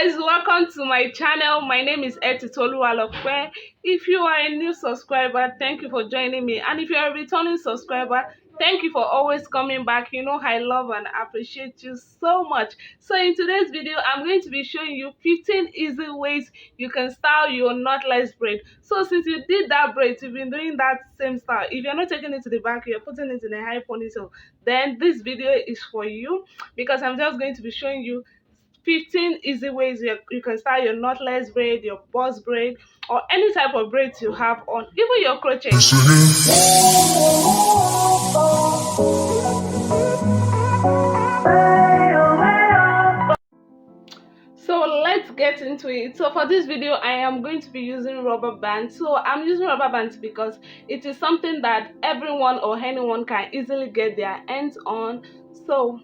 guys, welcome to my channel. My name is Tetti. If you are a new subscriber, thank you for joining me, and if you are a returning subscriber, thank you for always coming back. You know I love and appreciate you so much. So in today's video, I'm going to be showing you 15 easy ways you can style your knotless braid. So since you did that braid, you've been doing that same style. If you're not taking it to the back, you're putting it in a high ponytail, then this video is for you, because I'm just going to be showing you 15 easy ways you can style your knotless braid, your boss braid, or any type of braids you have on, even your crochet. So let's get into it. So for this video, I am going to be using rubber bands. So I'm using rubber bands because it is something that everyone or anyone can easily get their hands on. So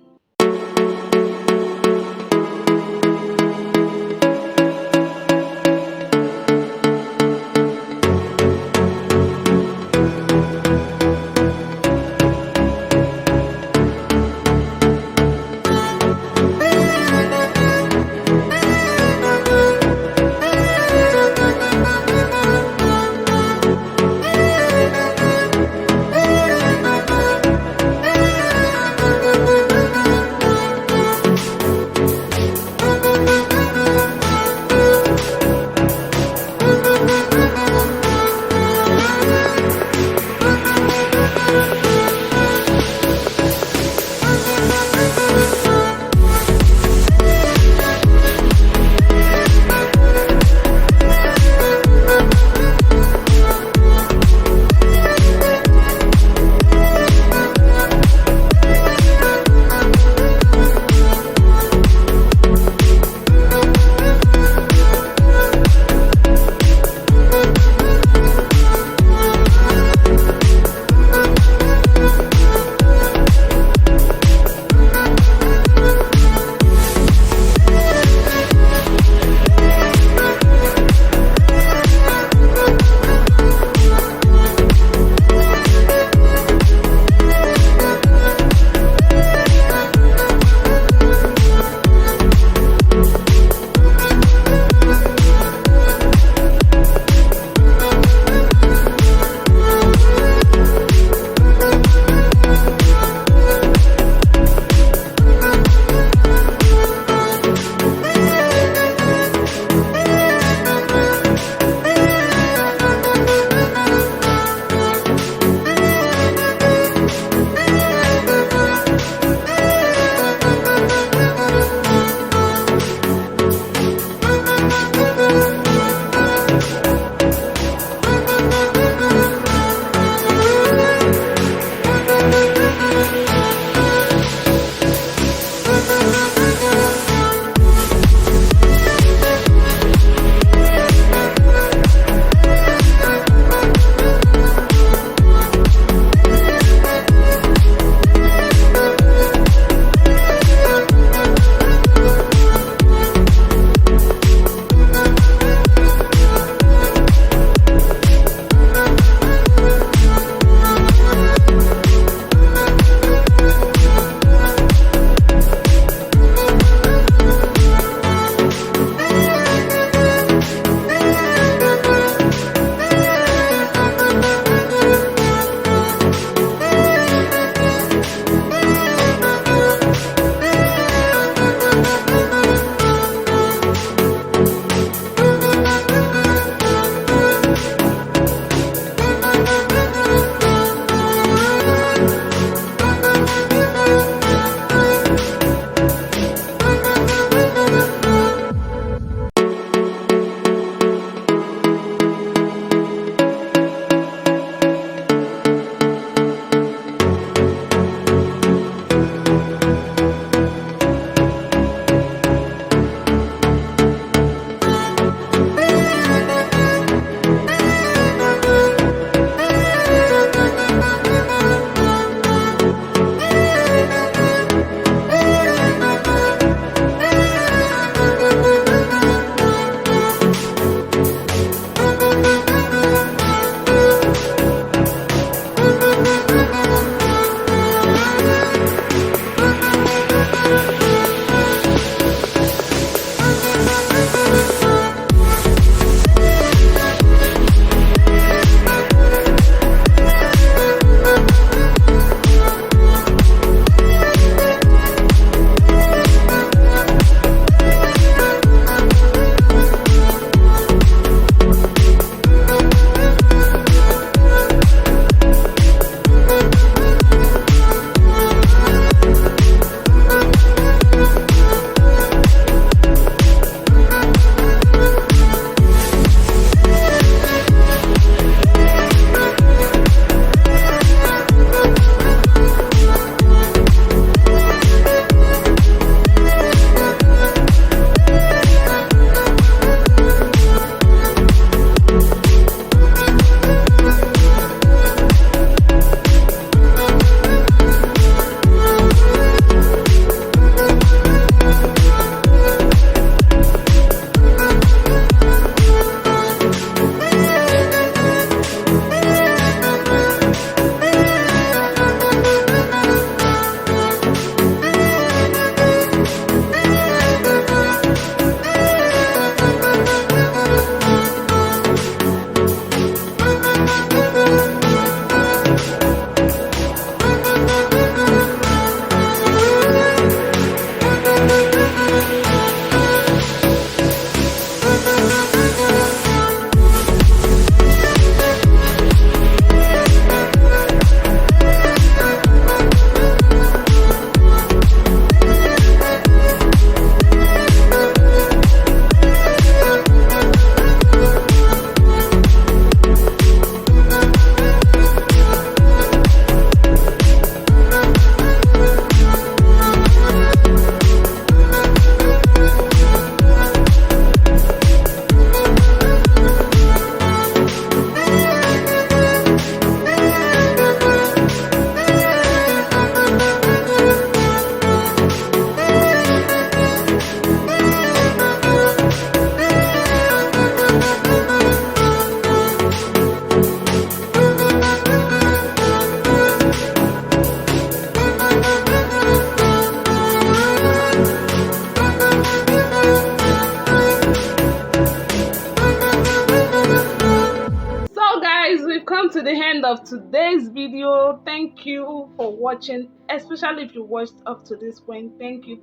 the end of today's video. Thank you for watching, especially if you watched up to this point. Thank you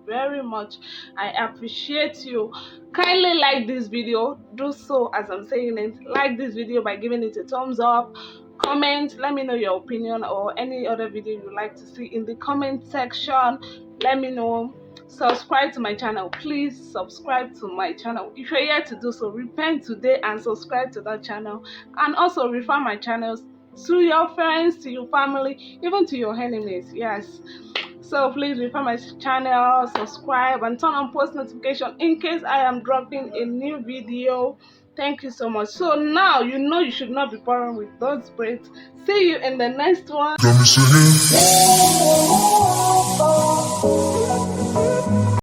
very much. I appreciate you. Kindly like this video. Do so as I'm saying it. Like this video by giving it a thumbs up. Comment, let me know your opinion or any other video you'd like to see in the comment section. Let me know. Subscribe to my channel. Please subscribe to my channel. If you're here to do so, repent today and subscribe to that channel, and also refer my channels to your friends, to your family, even to your enemies. Yes, so please refer my channel, subscribe, and turn on post notification in case I am dropping a new video. Thank you so much. So now you know you should not be boring with those braids. See you in the next one.